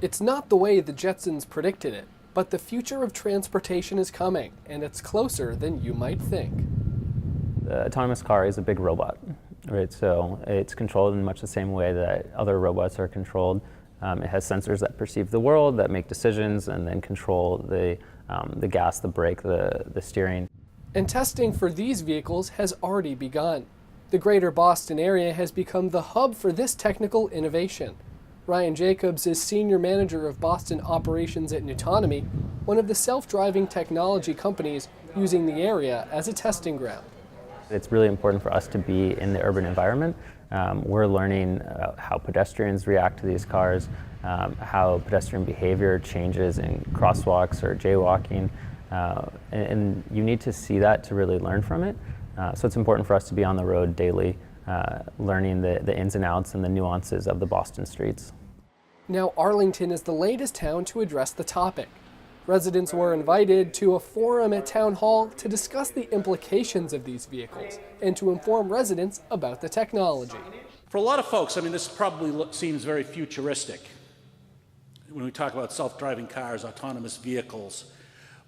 It's not the way the Jetsons predicted it, but the future of transportation is coming, and it's closer than you might think. The autonomous car is a big robot, right? So it's controlled in much the same way that other robots are controlled. It has sensors that perceive the world, that make decisions, and then control the gas, the brake, the steering. And testing for these vehicles has already begun. The greater Boston area has become the hub for this technical innovation. Ryan Jacobs is Senior Manager of Boston Operations at Nutonomy, one of the self-driving technology companies using the area as a testing ground. It's really important for us to be in the urban environment. We're learning how pedestrians react to these cars, how pedestrian behavior changes in crosswalks or jaywalking, and you need to see that to really learn from it. So it's important for us to be on the road daily, learning the ins and outs and the nuances of the Boston streets. Now Arlington is the latest town to address the topic. Residents were invited to a forum at Town Hall to discuss the implications of these vehicles and to inform residents about the technology. For a lot of folks, I mean, this probably seems very futuristic when we talk about self-driving cars, autonomous vehicles.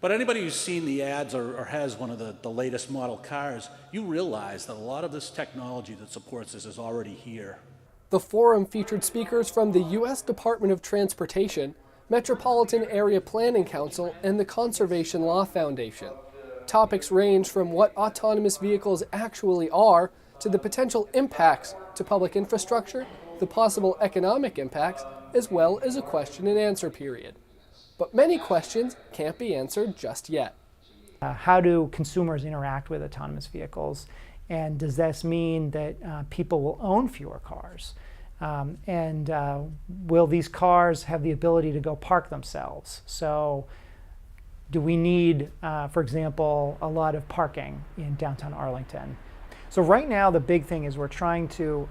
But anybody who's seen the ads or has one of the latest model cars, you realize that a lot of this technology that supports this is already here. The forum featured speakers from the U.S. Department of Transportation, Metropolitan Area Planning Council, and the Conservation Law Foundation. Topics range from what autonomous vehicles actually are to the potential impacts to public infrastructure, the possible economic impacts, as well as a question and answer period. But many questions can't be answered just yet. How do consumers interact with autonomous vehicles? And does this mean that people will own fewer cars? Will these cars have the ability to go park themselves? So do we need, for example, a lot of parking in downtown Arlington? So right now the big thing is we're trying to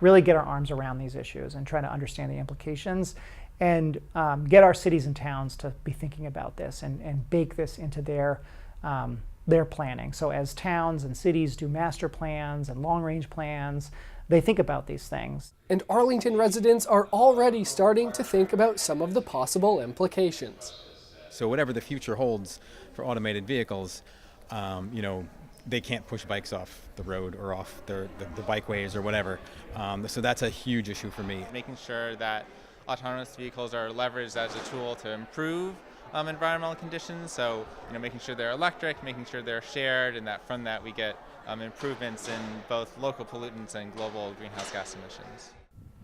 really get our arms around these issues and try to understand the implications and get our cities and towns to be thinking about this and bake this into their planning. So as towns and cities do master plans and long-range plans, they think about these things. And Arlington residents are already starting to think about some of the possible implications. So whatever the future holds for automated vehicles, they can't push bikes off the road or off the bikeways or whatever. So that's a huge issue for me. Making sure that autonomous vehicles are leveraged as a tool to improve environmental conditions. So, making sure they're electric, making sure they're shared, and that from that we get improvements in both local pollutants and global greenhouse gas emissions.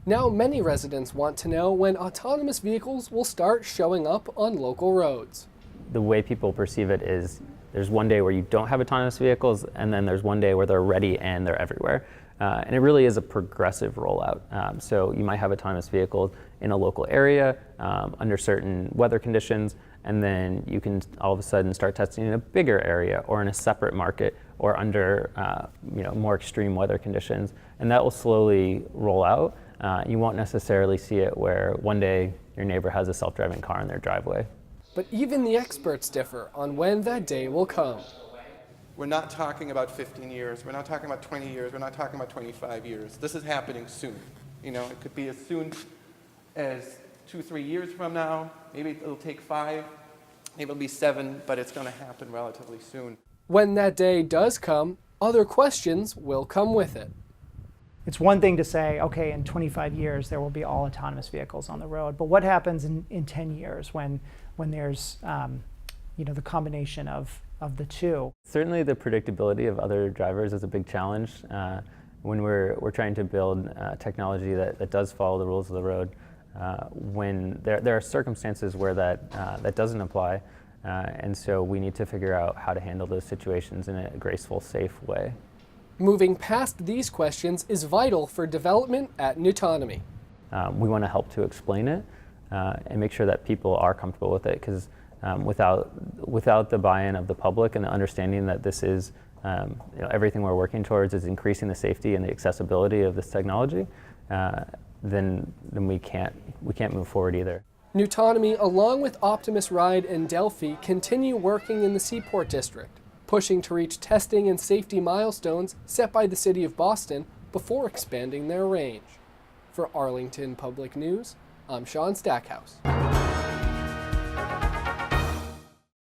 Now many residents want to know when autonomous vehicles will start showing up on local roads. The way people perceive it is there's one day where you don't have autonomous vehicles, and then there's one day where they're ready and they're everywhere. And it really is a progressive rollout. So you might have autonomous vehicles in a local area under certain weather conditions, and then you can all of a sudden start testing in a bigger area or in a separate market or under more extreme weather conditions. And that will slowly roll out. You won't necessarily see it where one day your neighbor has a self-driving car in their driveway. But even the experts differ on when that day will come. We're not talking about 15 years, we're not talking about 20 years, we're not talking about 25 years. This is happening soon. It could be as soon as 2-3 years from now, maybe it'll take 5, maybe it'll be 7, but it's going to happen relatively soon. When that day does come, other questions will come with it. It's one thing to say, okay, in 25 years there will be all autonomous vehicles on the road, but what happens in 10 years when there's the combination of the two? Certainly the predictability of other drivers is a big challenge when we're trying to build technology that does follow the rules of the road. When there are circumstances where that doesn't apply, and so we need to figure out how to handle those situations in a graceful, safe way. Moving past these questions is vital for development at Nutonomy. We want to help to explain it and make sure that people are comfortable with it, because without the buy-in of the public and the understanding that this is everything we're working towards is increasing the safety and the accessibility of this technology, then we can't move forward either. Nutonomy, along with Optimus Ride and Delphi, continue working in the Seaport District, pushing to reach testing and safety milestones set by the City of Boston before expanding their range. For Arlington Public News, I'm Sean Stackhouse.